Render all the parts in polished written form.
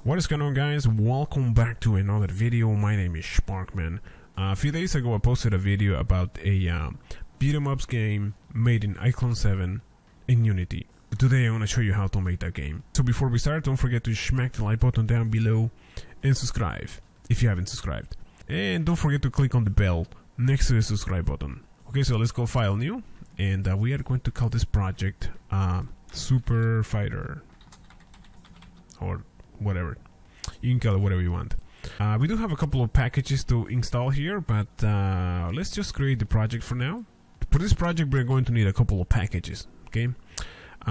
What is going on, guys? Welcome back to another video. My name is Sparkman. A few days ago I posted a video about a beat 'em ups game made in iClone 7 in Unity. Today I'm going to show you how to make that game. So before we start, don't forget to smack the like button down below and subscribe if you haven't subscribed. And don't forget to click on the bell next to the subscribe button. Okay, so let's go file new, and we are going to call this project Super Fighter or whatever. You can call it whatever you want. We do have a couple of packages to install here, but let's just create the project for now. For this project we're going to need a couple of packages. Okay,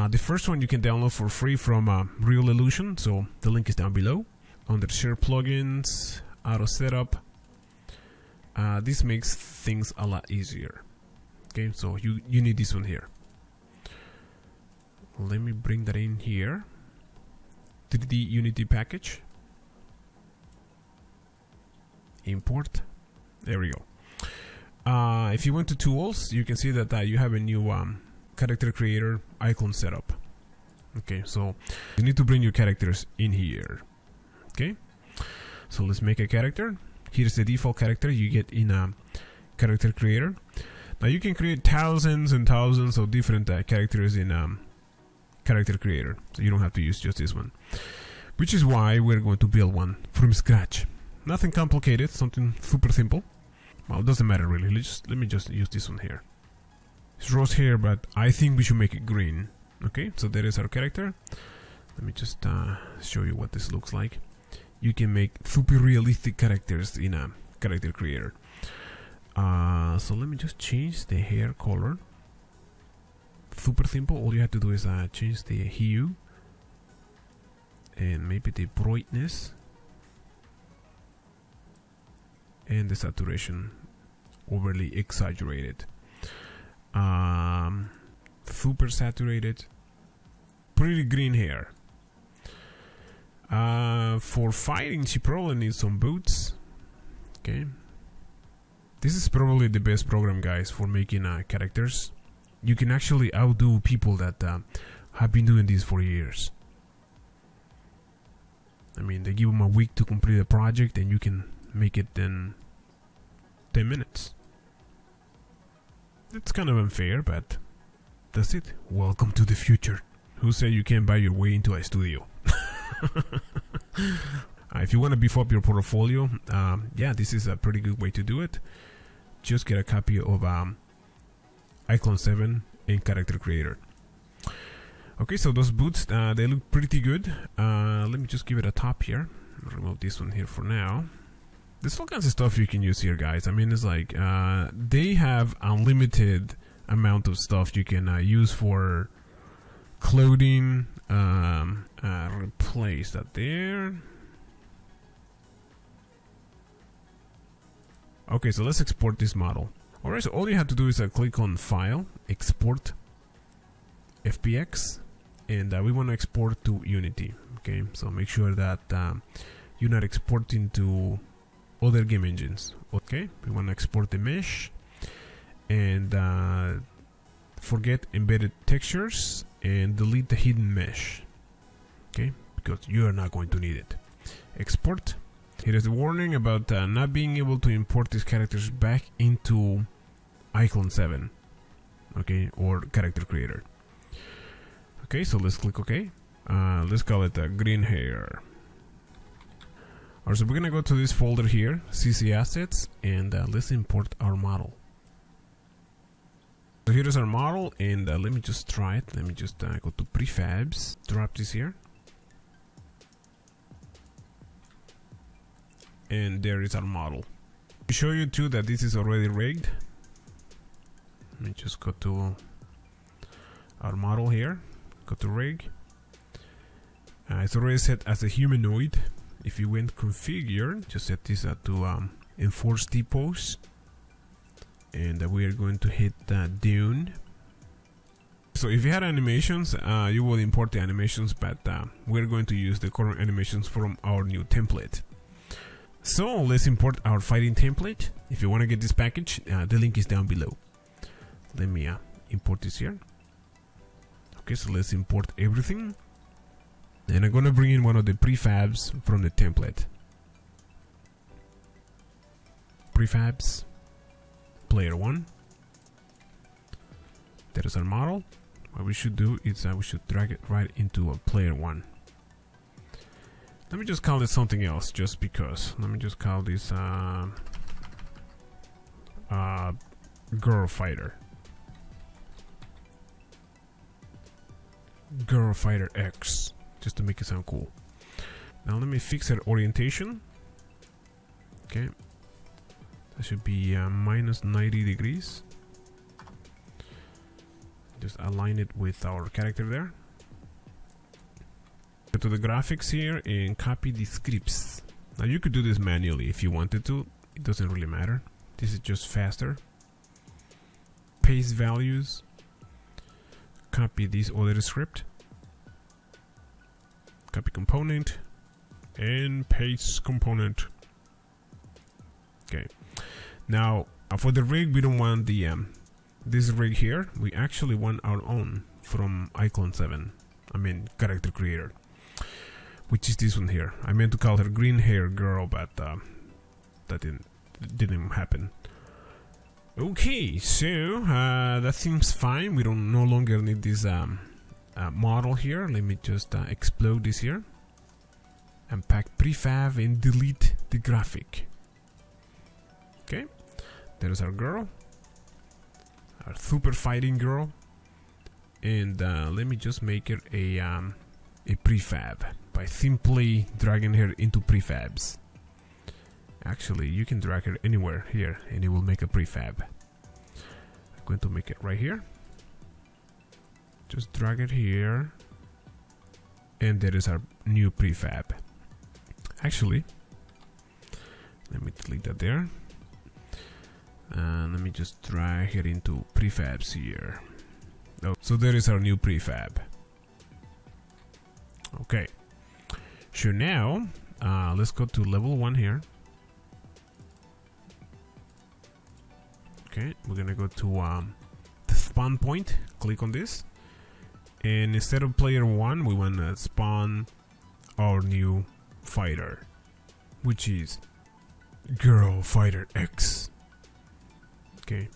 the first one you can download for free from Real Illusion, so the link is down below under Share Plugins, Autosetup. This makes things a lot easier. Okay, so you need this one here. Let me bring that in here to the Unity package. Import. There we go. If you went to tools, you can see that you have a new character creator iClone setup. Okay, so you need to bring your characters in here. Okay, so let's make a character. Here's the default character you get in character creator. Now you can create thousands and thousands of different characters in character creator, so you don't have to use just this one, which is why we're going to build one from scratch. Nothing complicated, something super simple. Well, it doesn't matter really. Let me just use this one here. It's rose here, but I think we should make it green. Okay, so there is our character. Let me just show you what this looks like. You can make super realistic characters in a character creator. So let me just change the hair color. Super simple. All you have to do is change the hue and maybe the brightness and the saturation. Overly exaggerated. Super saturated. Pretty green hair. For fighting, she probably needs some boots. Okay. This is probably the best program, guys, for making characters. You can actually outdo people that have been doing this for years. I mean, they give them a week to complete a project and you can make it in 10 minutes. It's kind of unfair, but that's it. Welcome to the future. Who said you can't buy your way into a studio? If you want to beef up your portfolio, yeah, this is a pretty good way to do it. Just get a copy of iClone 7 in character creator. Okay, so those boots, they look pretty good. Let me just give it a top here. Remove this one here for now. There's all kinds of stuff you can use here, guys. I mean, it's like they have unlimited amount of stuff you can use for clothing. Replace that there. Okay, so let's export this model. Alright, so all you have to do is click on File, Export, FBX, and we want to export to Unity. Okay, so make sure that you're not exporting to other game engines. Okay, we want to export the mesh, and forget embedded textures and delete the hidden mesh. Okay, because you are not going to need it. Export. Here is the warning about not being able to import these characters back into iClone 7, okay, or character creator. Okay, so let's click OK. Let's call it green hair. Alright, so we're gonna go to this folder here, CC Assets, and let's import our model. So here is our model, and let me just try it. Let me just go to prefabs, drop this here. And there is our model. To show you too that this is already rigged, let me just go to our model here, go to rig. It's already set as a humanoid. If you went configure, just set this to enforce T-pose, and we are going to hit Dune. So if you had animations, you will import the animations, but we're going to use the current animations from our new template. So let's import our fighting template. If you want to get this package, the link is down below. Let me import this here. Okay, so let's import everything. And I'm gonna bring in one of the prefabs from the template. Prefabs, player 1. That is our model. What we should do is we should drag it right into a player 1. Let me just call this something else, just because. Let me just call this girl fighter. Girl fighter X, just to make it sound cool. Now let me fix that orientation. Okay, that should be minus 90 degrees. Just align it with our character there. Go to the graphics here and copy the scripts. Now you could do this manually if you wanted to. It doesn't really matter. This is just faster. Paste values. Copy this other script. Copy component. And paste component. Okay. Now for the rig, we don't want the this rig here. We actually want our own from iClone 7. I mean character creator, which is this one here. I meant to call her green hair girl, but that didn't happen. Okay, so that seems fine. We don't no longer need this model here. Let me just explode this here. Unpack prefab and delete the graphic. Okay, there's our girl, our super fighting girl, and let me just make her a prefab by simply dragging her into prefabs. Actually, you can drag her anywhere here and it will make a prefab. I'm going to make it right here. Just drag it here, and there is our new prefab. Actually, let me delete that there. Let me just drag it into prefabs here. Oh, so there is our new prefab. Okay, so now let's go to level 1 here. Okay, we're gonna go to the spawn point. Click on this, and instead of player 1, we want to spawn our new fighter, which is girl fighter X. Okay,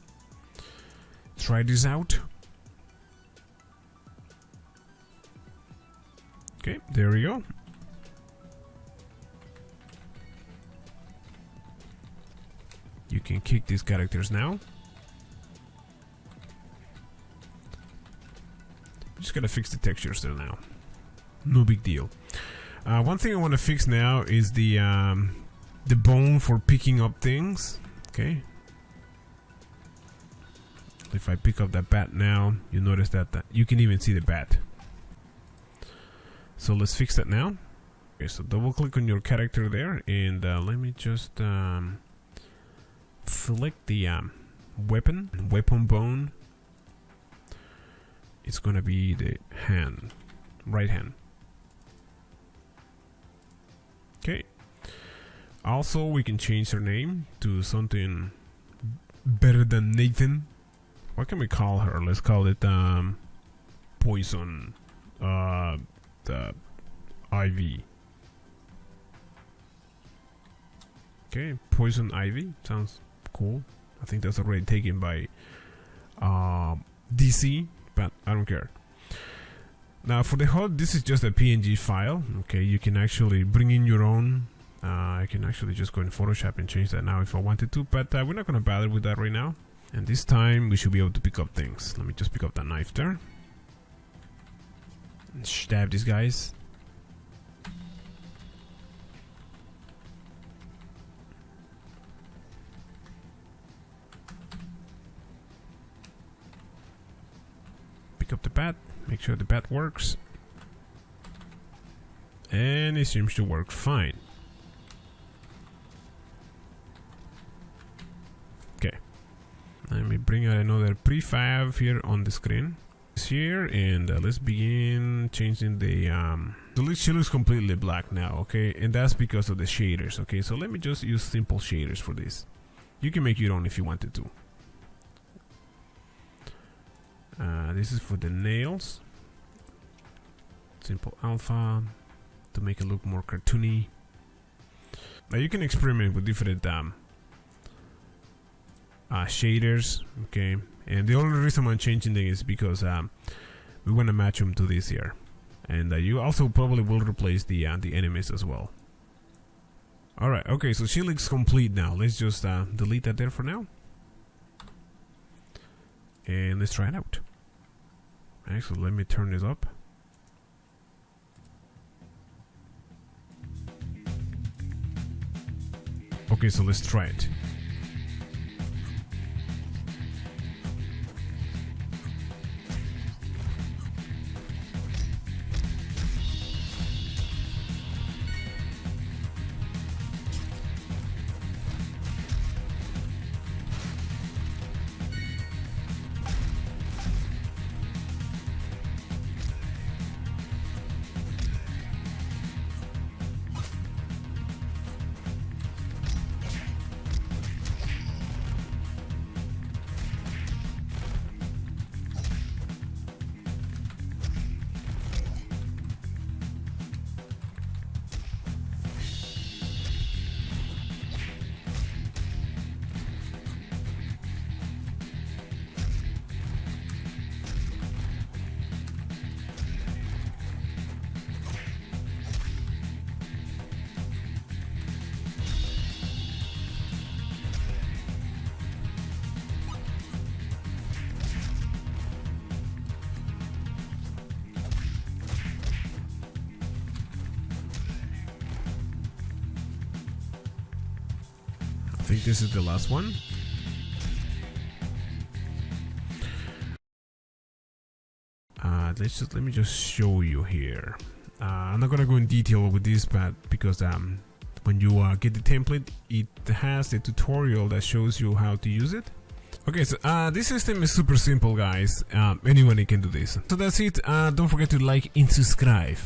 try this out. Okay, there we go. You can kick these characters now. Just gotta fix the textures there now. No big deal. One thing I want to fix now is the bone for picking up things. Okay. If I pick up that bat now, you notice that you can even see the bat. So let's fix that now. Okay, so double click on your character there, and let me just select the weapon bone. It's gonna be the hand, right hand. Okay. Also, we can change her name to something better than Nathan. What can we call her? Let's call it Poison the Ivy. Okay, Poison Ivy sounds cool. I think that's already taken by DC, but I don't care. Now for the HUD, this is just a PNG file. Okay, you can actually bring in your own. I can actually just go in Photoshop and change that now if I wanted to, but we're not gonna bother with that right now. And this time we should be able to pick up things. Let me just pick up that knife there and stab these guys. Pick up the bat, make sure the bat works, and it seems to work fine. Okay, let me bring out another prefab here on the screen. Here, and let's begin changing the she looks completely black now. Okay, and that's because of the shaders. Okay, so let me just use simple shaders for this. You can make your own if you wanted to. This is for the nails. Simple alpha, to make it look more cartoony. Now you can experiment with different shaders, okay? And the only reason I'm changing them is because we want to match them to this here. And you also probably will replace the enemies as well. Alright, okay, so she looks complete now. Let's just delete that there for now. And let's try it out. Actually, let me turn this up. Okay, so let's try it. I think this is the last one. Let me just show you here. I'm not gonna go in detail with this, but because when you get the template, it has a tutorial that shows you how to use it. Okay, so this system is super simple, guys. Anyone can do this. So that's it. Don't forget to like and subscribe.